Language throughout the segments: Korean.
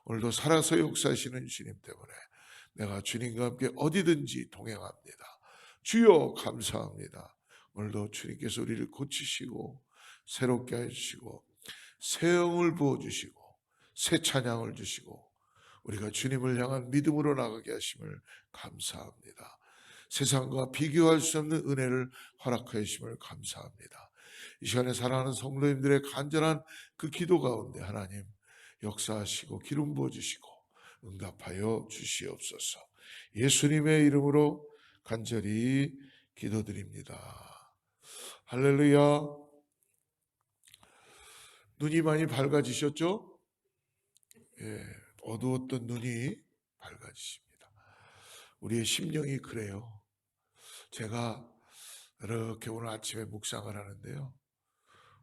오늘도 살아서 역사하시는 주님 때문에 내가 주님과 함께 어디든지 동행합니다. 주여 감사합니다. 오늘도 주님께서 우리를 고치시고 새롭게 해주시고 새 영을 부어주시고 새 찬양을 주시고 우리가 주님을 향한 믿음으로 나가게 하심을 감사합니다. 세상과 비교할 수 없는 은혜를 허락하여 주심을 감사합니다. 이 시간에 사랑하는 성도님들의 간절한 그 기도 가운데 하나님 역사하시고 기름 부어주시고 응답하여 주시옵소서. 예수님의 이름으로 간절히 기도드립니다. 할렐루야. 눈이 많이 밝아지셨죠? 예, 어두웠던 눈이 밝아지십니다. 우리의 심령이 그래요. 제가 이렇게 오늘 아침에 묵상을 하는데요.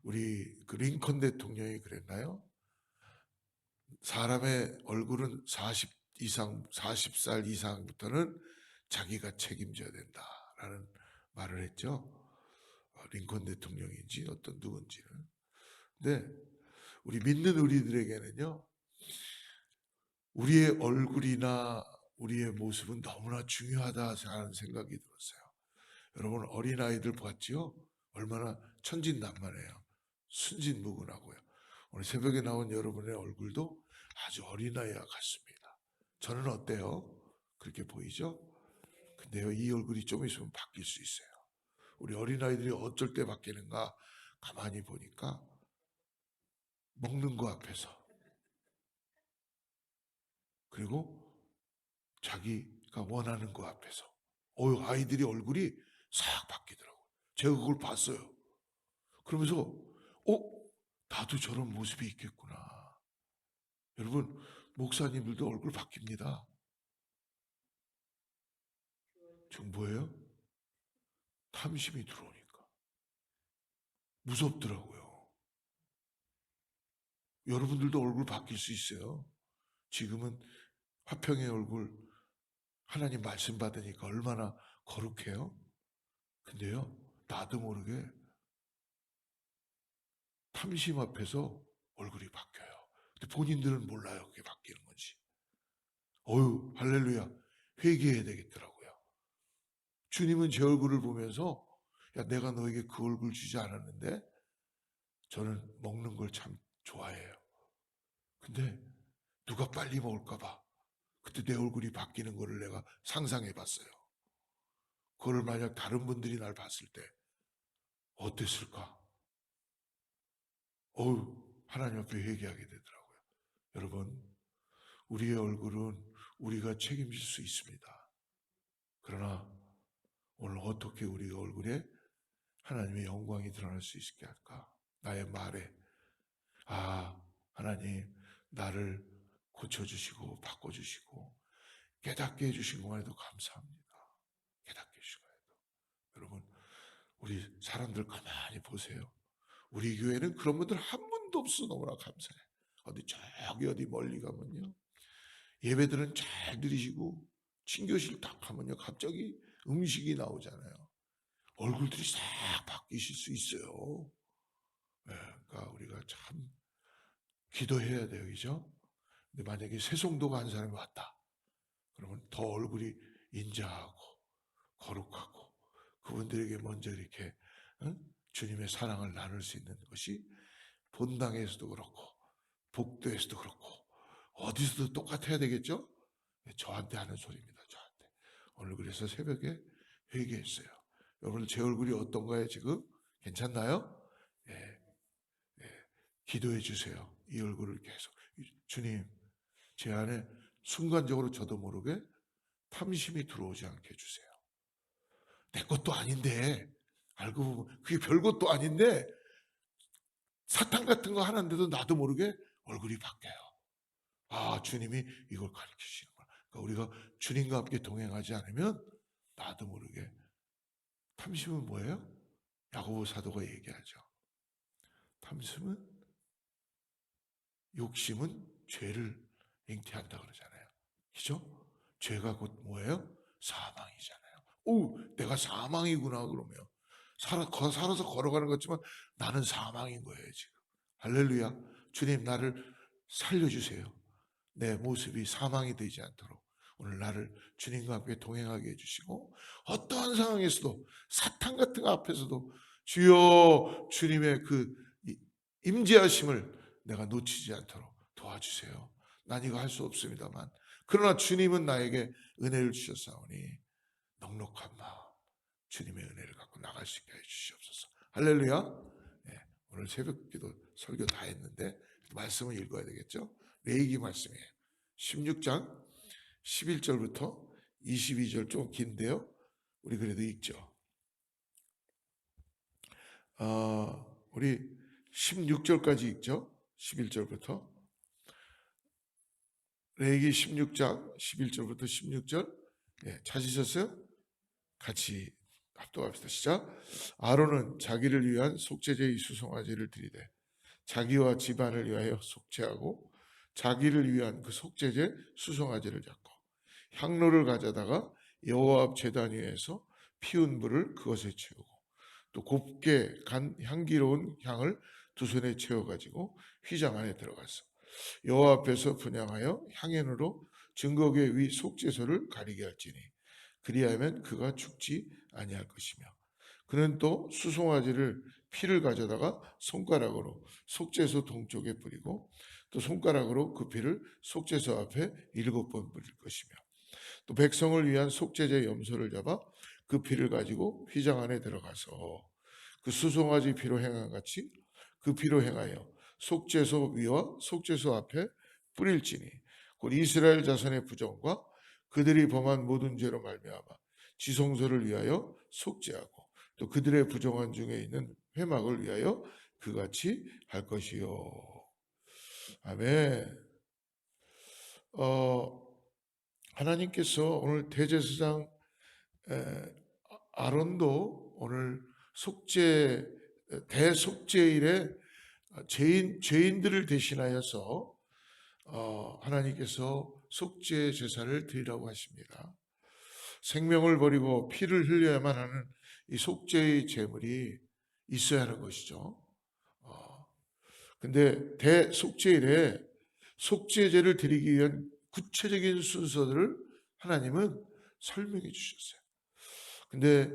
우리 그 링컨 대통령이 그랬나요? 사람의 얼굴은 40살 이상부터는 자기가 책임져야 된다라는 말을 했죠. 링컨 대통령인지 어떤 누군지는. 근데 우리 믿는 우리들에게는요. 우리의 얼굴이나 우리의 모습은 너무나 중요하다 하는 생각이 들었어요. 여러분 어린아이들 봤지요? 얼마나 천진난만해요. 순진무구나고요. 오늘 새벽에 나온 여러분의 얼굴도 아주 어린아이와 같습니다. 저는 어때요? 그렇게 보이죠? 근데요, 이 얼굴이 좀 있으면 바뀔 수 있어요. 우리 어린아이들이 어쩔 때 바뀌는가 가만히 보니까 먹는 거 앞에서, 그리고 자기가 원하는 거 앞에서 아이들이 얼굴이 싹 바뀌더라고요. 제가 그걸 봤어요. 그러면서 나도 저런 모습이 있겠구나. 여러분 목사님들도 얼굴 바뀝니다. 지금 뭐예요? 탐심이 들어오니까 무섭더라고요. 여러분들도 얼굴 바뀔 수 있어요. 지금은 화평의 얼굴 하나님 말씀 받으니까 얼마나 거룩해요. 근데요, 나도 모르게 탐심 앞에서 얼굴이 바뀌어요. 근데 본인들은 몰라요, 그게 바뀌는 건지. 할렐루야. 회개해야 되겠더라고요. 주님은 제 얼굴을 보면서 야, 내가 너에게 그 얼굴 주지 않았는데. 저는 먹는 걸 참 좋아해요. 근데 누가 빨리 먹을까 봐 그때 내 얼굴이 바뀌는 거를 내가 상상해 봤어요. 그걸 만약 다른 분들이 날 봤을 때 어땠을까? 하나님 앞에 회개하게 되더라고요. 여러분, 우리의 얼굴은 우리가 책임질 수 있습니다. 그러나 오늘 어떻게 우리가 얼굴에 하나님의 영광이 드러날 수 있게 할까? 나의 말에 하나님 나를 고쳐주시고 바꿔주시고 깨닫게 해주신 것만 해도 감사합니다. 깨닫게 해주신 것만 해도. 여러분 우리 사람들 가만히 보세요. 우리 교회는 그런 분들 한 분도 없어. 너무나 감사해. 어디 멀리 가면요, 예배들은 잘 드리시고 친교실 딱 가면요 갑자기 음식이 나오잖아요. 얼굴들이 싹 바뀌실 수 있어요. 네, 그러니까 우리가 참 기도해야 돼요, 그죠? 근데 만약에 새송도가 한 사람이 왔다 그러면 더 얼굴이 인자하고 거룩하고 그분들에게 먼저 이렇게 주님의 사랑을 나눌 수 있는 것이 본당에서도 그렇고 복도에서도 그렇고 어디서도 똑같아야 되겠죠? 저한테 하는 소리입니다. 저한테. 오늘 그래서 새벽에 회개했어요. 여러분 제 얼굴이 어떤가요 지금? 괜찮나요? 예, 예. 기도해 주세요. 이 얼굴을 계속. 주님, 제 안에 순간적으로 저도 모르게 탐심이 들어오지 않게 해주세요. 내 것도 아닌데, 알고 보면 그게 별것도 아닌데 사탕 같은 거 하는데도 나도 모르게 얼굴이 바뀌어요. 주님이 이걸 가르치시는 거야. 그러니까 우리가 주님과 함께 동행하지 않으면 나도 모르게. 탐심은 뭐예요? 야고보 사도가 얘기하죠. 탐심은, 욕심은 죄를 잉태한다 그러잖아요. 그죠? 죄가 곧 뭐예요? 사망이잖아요. 내가 사망이구나 그러면. 살아서 걸어가는 거지만 나는 사망인 거예요 지금. 할렐루야. 주님 나를 살려주세요. 내 모습이 사망이 되지 않도록 오늘 나를 주님과 함께 동행하게 해주시고, 어떠한 상황에서도 사탄 같은 거 앞에서도 주여 주님의 그 임재하심을 내가 놓치지 않도록 도와주세요. 난 이거 할 수 없습니다만 그러나 주님은 나에게 은혜를 주셨사오니 넉넉한 마음 주님의 은혜를 갖고 나갈 수 있게 해주시옵소서. 할렐루야. 네, 오늘 새벽기도 설교 다 했는데 말씀을 읽어야 되겠죠. 레위기 말씀이에요. 16장 11절부터 22절, 좀 긴데요, 우리 그래도 읽죠. 우리 16절까지 읽죠. 11절부터. 레위기 16장 11절부터 16절. 네, 찾으셨어요? 같이 합독합시다. 시작. 아론은 자기를 위한 속죄제의 수송아지를 드리되 자기와 집안을 위하여 속죄하고 자기를 위한 그 속죄제 수송아지를 잡고 향로를 가져다가 여호와 앞 제단 위에서 피운 불을 그것에 채우고 또 곱게 간 향기로운 향을 두 손에 채워가지고 휘장 안에 들어가서 여호와 앞에서 분향하여 향연으로 증거궤 위 속죄소를 가리게 할지니 그리하면 그가 죽지 아니할 것이며, 그는 또 수송아지를 피를 가져다가 손가락으로 속죄소 동쪽에 뿌리고 또 손가락으로 그 피를 속죄소 앞에 7번 뿌릴 것이며, 또 백성을 위한 속죄제 염소를 잡아 그 피를 가지고 휘장 안에 들어가서 그 수송아지 피로 행한 같이 그 피로 행하여 속죄소 위와 속죄소 앞에 뿌릴지니 곧 이스라엘 자손의 부정과 그들이 범한 모든 죄로 말미암아 지성소를 위하여 속죄하고 또 그들의 부정한 중에 있는 회막을 위하여 그같이 할 것이요. 아멘. 하나님께서 오늘 대제사장 아론도 오늘 속죄 대속죄일에 죄인들을 대신하여서 하나님께서 속죄 제사를 드리라고 하십니다. 생명을 버리고 피를 흘려야만 하는 이 속죄의 제물이 있어야 하는 것이죠. 근데 대속죄일에 속죄제를 드리기 위한 구체적인 순서들을 하나님은 설명해 주셨어요. 근데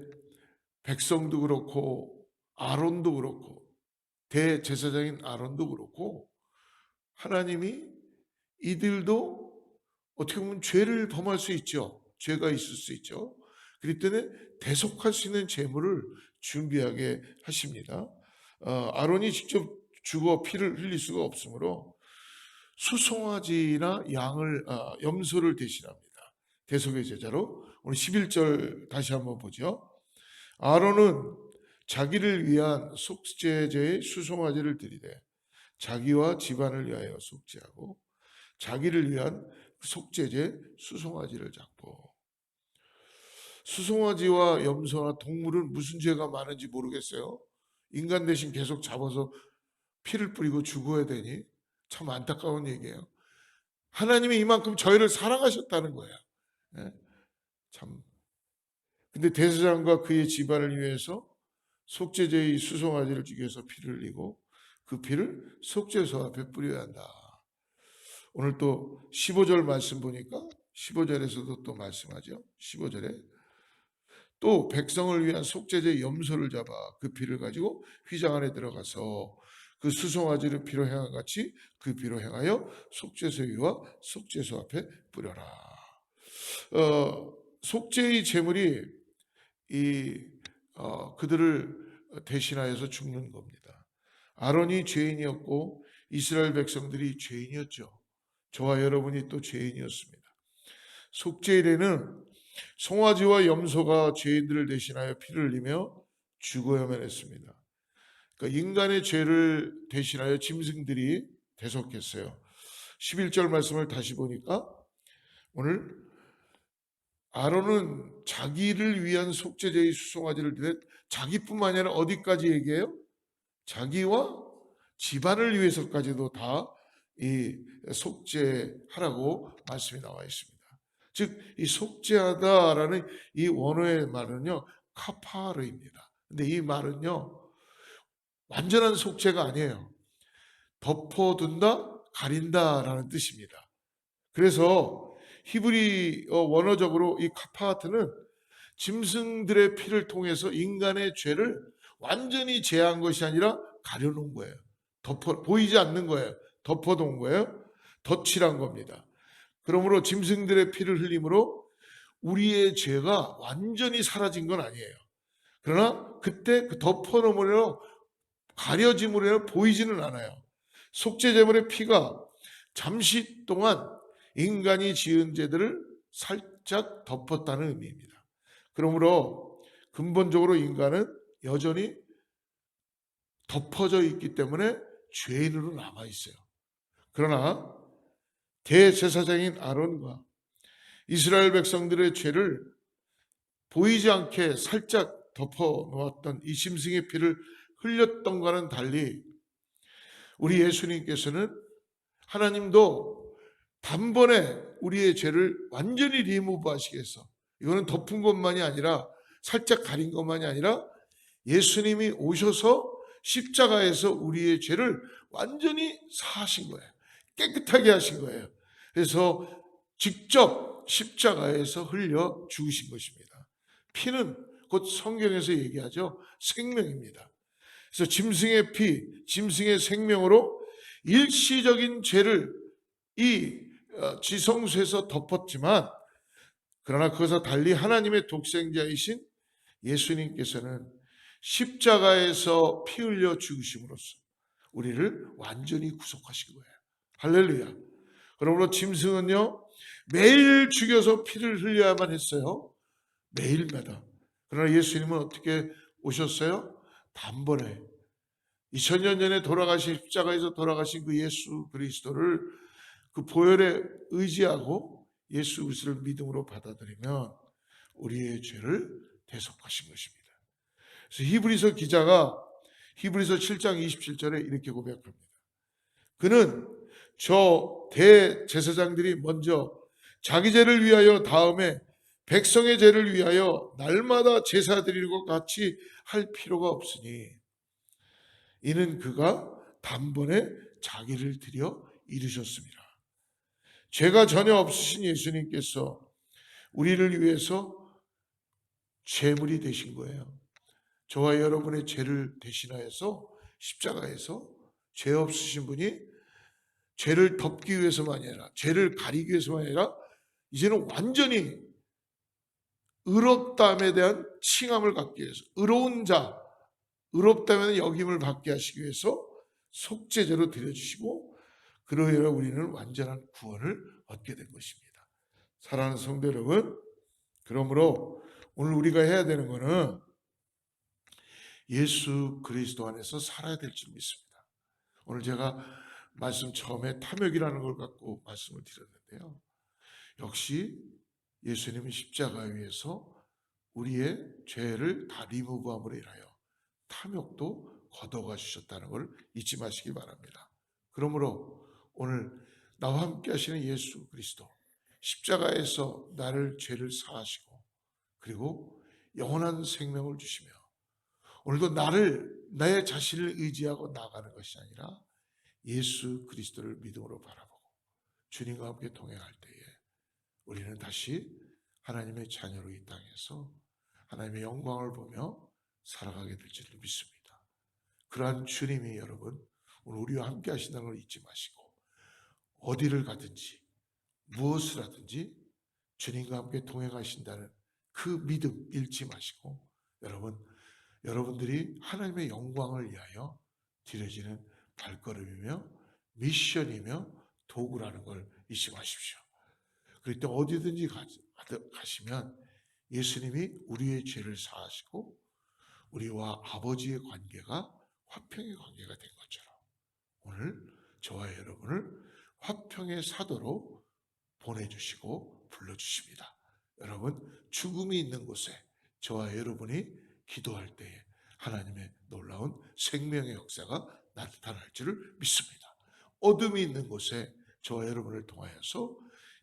백성도 그렇고 아론도 그렇고 대제사장인 아론도 그렇고 하나님이 이들도 어떻게 보면 죄를 범할 수 있죠. 죄가 있을 수 있죠. 그렇기 때문에 대속할 수 있는 제물을 준비하게 하십니다. 아론이 직접 죽어 피를 흘릴 수가 없으므로 수송아지나 양을 염소를 대신합니다. 대속의 제자로. 오늘 11절 다시 한번 보죠. 아론은 자기를 위한 속죄제의 수송아지를 드리되 자기와 집안을 위하여 속죄하고 자기를 위한 속죄제 수송아지를 잡고. 수송아지와 염소나 동물은 무슨 죄가 많은지 모르겠어요. 인간 대신 계속 잡아서 피를 뿌리고 죽어야 되니 참 안타까운 얘기예요. 하나님이 이만큼 저희를 사랑하셨다는 거예요. 네? 참. 근데 대제사장과 그의 집안을 위해서 속죄제의 수송아지를 죽여서 피를 흘리고 그 피를 속죄소 앞에 뿌려야 한다. 오늘 또 15절 말씀 보니까 15절에서도 또 말씀하죠. 15절에 또 백성을 위한 속죄제 염소를 잡아 그 피를 가지고 휘장 안에 들어가서 그 수송아지를 피로 행한 같이 그 피로 행하여 속죄소 위와 속죄소 앞에 뿌려라. 속죄의 제물이 그들을 대신하여서 죽는 겁니다. 아론이 죄인이었고 이스라엘 백성들이 죄인이었죠. 저와 여러분이 또 죄인이었습니다. 속죄일에는 송아지와 염소가 죄인들을 대신하여 피를 흘리며 죽어야만 했습니다. 그러니까 인간의 죄를 대신하여 짐승들이 대속했어요. 11절 말씀을 다시 보니까 오늘 아론은 자기를 위한 속죄제의 수송아지를 드렸. 자기뿐만 아니라 어디까지 얘기해요? 자기와 집안을 위해서까지도 다 이 속죄하라고 말씀이 나와 있습니다. 즉 이 속죄하다라는 이 원어의 말은요 카파르입니다. 근데 이 말은요 완전한 속죄가 아니에요. 덮어둔다, 가린다라는 뜻입니다. 그래서 히브리 원어적으로 이 카파하트는 짐승들의 피를 통해서 인간의 죄를 완전히 제한 것이 아니라 가려놓은 거예요. 보이지 않는 거예요. 덮어놓은 거예요. 덧칠한 겁니다. 그러므로 짐승들의 피를 흘림으로 우리의 죄가 완전히 사라진 건 아니에요. 그러나 그때 그 덮어놓으므로 가려짐으로 보이지는 않아요. 속죄제물의 피가 잠시 동안 인간이 지은 죄들을 살짝 덮었다는 의미입니다. 그러므로 근본적으로 인간은 여전히 덮어져 있기 때문에 죄인으로 남아 있어요. 그러나 대제사장인 아론과 이스라엘 백성들의 죄를 보이지 않게 살짝 덮어 놓았던 이 짐승의 피를 흘렸던 것과는 달리 우리 예수님께서는 하나님도 단번에 우리의 죄를 완전히 리무브 하시기 위해서, 이거는 덮은 것만이 아니라 살짝 가린 것만이 아니라 예수님이 오셔서 십자가에서 우리의 죄를 완전히 사하신 거예요. 깨끗하게 하신 거예요. 그래서 직접 십자가에서 흘려 죽으신 것입니다. 피는 곧 성경에서 얘기하죠. 생명입니다. 그래서 짐승의 피, 짐승의 생명으로 일시적인 죄를 이 지성소에서 덮었지만, 그러나 그것과 달리 하나님의 독생자이신 예수님께서는 십자가에서 피 흘려 죽으심으로써 우리를 완전히 구속하신 거예요. 할렐루야. 그러므로 짐승은요, 매일 죽여서 피를 흘려야만 했어요. 매일마다. 그러나 예수님은 어떻게 오셨어요? 단번에 2000년 전에 돌아가신, 십자가에서 돌아가신 그 예수 그리스도를 그 보혈에 의지하고 예수 그리스도를 믿음으로 받아들이면 우리의 죄를 대속하신 것입니다. 그래서 히브리서 기자가 히브리서 7장 27절에 이렇게 고백합니다. 그는 저 대제사장들이 먼저 자기 죄를 위하여 다음에 백성의 죄를 위하여 날마다 제사 드리는 것 같이 할 필요가 없으니 이는 그가 단번에 자기를 드려 이루셨습니다. 죄가 전혀 없으신 예수님께서 우리를 위해서 제물이 되신 거예요. 저와 여러분의 죄를 대신하여서 십자가에서 죄 없으신 분이 죄를 덮기 위해서만이 아니라, 죄를 가리기 위해서만이 아니라 이제는 완전히 의롭다함에 대한 칭함을 갖기 위해서, 의로운 자, 의롭다면 여김을 받게 하시기 위해서 속죄제로 드려주시고, 그로 인해 우리는 완전한 구원을 얻게 된 것입니다. 사랑하는 성도 여러분, 그러므로 오늘 우리가 해야 되는 것은 예수 그리스도 안에서 살아야 될 줄 믿습니다. 오늘 제가 말씀 처음에 탐욕이라는 걸 갖고 말씀을 드렸는데요. 역시 예수님은 십자가 위에서 우리의 죄를 다 리무브함으로 인하여 탐욕도 걷어가 주셨다는 걸 잊지 마시기 바랍니다. 그러므로 오늘 나와 함께 하시는 예수 그리스도, 십자가에서 나를 죄를 사하시고 그리고 영원한 생명을 주시며 오늘도 나의 자신을 의지하고 나가는 것이 아니라 예수 그리스도를 믿음으로 바라보고 주님과 함께 동행할 때에 우리는 다시 하나님의 자녀로 이 땅에서 하나님의 영광을 보며 살아가게 될 줄을 믿습니다. 그러한 주님이 여러분 오늘 우리와 함께 하신다는 걸 잊지 마시고 어디를 가든지 무엇을 하든지 주님과 함께 동행하신다는 그 믿음 잃지 마시고 여러분들이 하나님의 영광을 위하여 드려지는 발걸음이며 미션이며 도구라는 걸 잊지 마십시오. 그럴 때 어디든지 가시면 예수님이 우리의 죄를 사하시고 우리와 아버지의 관계가 화평의 관계가 된 것처럼 오늘 저와 여러분을 화평의 사도로 보내주시고 불러주십니다. 여러분 죽음이 있는 곳에 저와 여러분이 기도할 때에 하나님의 놀라운 생명의 역사가 나타날 줄을 믿습니다. 어둠이 있는 곳에 저와 여러분을 통하여서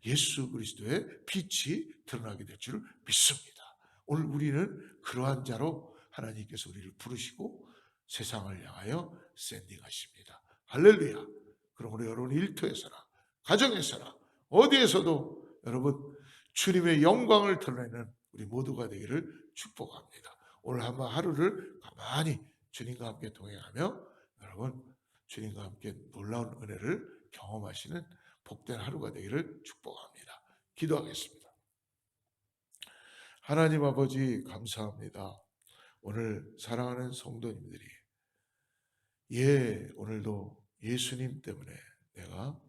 예수 그리스도의 빛이 드러나게 될 줄을 믿습니다. 오늘 우리는 그러한 자로 하나님께서 우리를 부르시고 세상을 향하여 샌딩하십니다. 할렐루야. 그러므로 여러분 일터에서나 가정에서나 어디에서도 여러분 주님의 영광을 드러내는 우리 모두가 되기를 축복합니다. 오늘 한번 하루를 가만히 주님과 함께 동행하며 여러분 주님과 함께 놀라운 은혜를 경험하시는 복된 하루가 되기를 축복합니다. 기도하겠습니다. 하나님 아버지 감사합니다. 오늘 사랑하는 성도님들이 오늘도 예수님 때문에 내가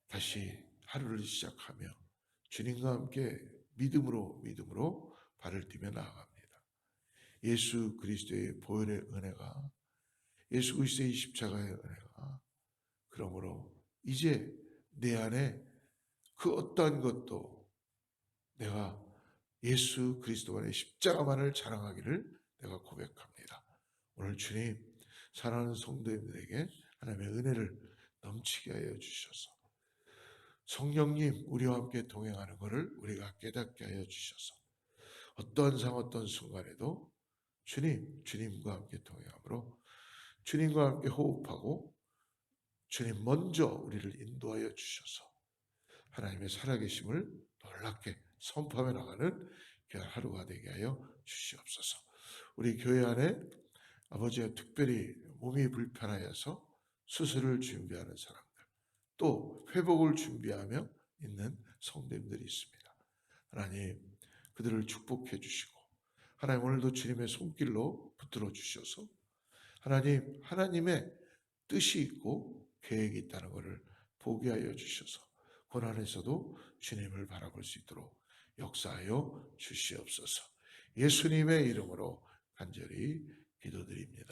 다시 하루를 시작하며 주님과 함께 믿음으로 발을 뛰며 나아갑니다. 예수 그리스도의 보혈의 은혜가, 예수 그리스도의 십자가의 은혜가, 그러므로 이제 내 안에 그 어떠한 것도 내가 예수 그리스도만의 십자가만을 자랑하기를 내가 고백합니다. 오늘 주님 사랑하는 성도님들에게 하나님의 은혜를 넘치게 하여 주셔서 성령님 우리와 함께 동행하는 것을 우리가 깨닫게 하여 주셔서 어떠한 상황 어떤 순간에도 주님과 함께 동행함으로 주님과 함께 호흡하고 주님 먼저 우리를 인도하여 주셔서 하나님의 살아계심을 놀랍게 선포하며 나가는 귀한 하루가 되게 하여 주시옵소서. 우리 교회 안에 아버지가 특별히 몸이 불편하여서 수술을 준비하는 사람들, 또 회복을 준비하며 있는 성도님들이 있습니다. 하나님 그들을 축복해 주시고 하나님 오늘도 주님의 손길로 붙들어 주셔서 하나님의 뜻이 있고 계획이 있다는 것을 보게 하여 주셔서 고난에서도 주님을 바라볼 수 있도록 역사하여 주시옵소서. 예수님의 이름으로 간절히 기도드립니다.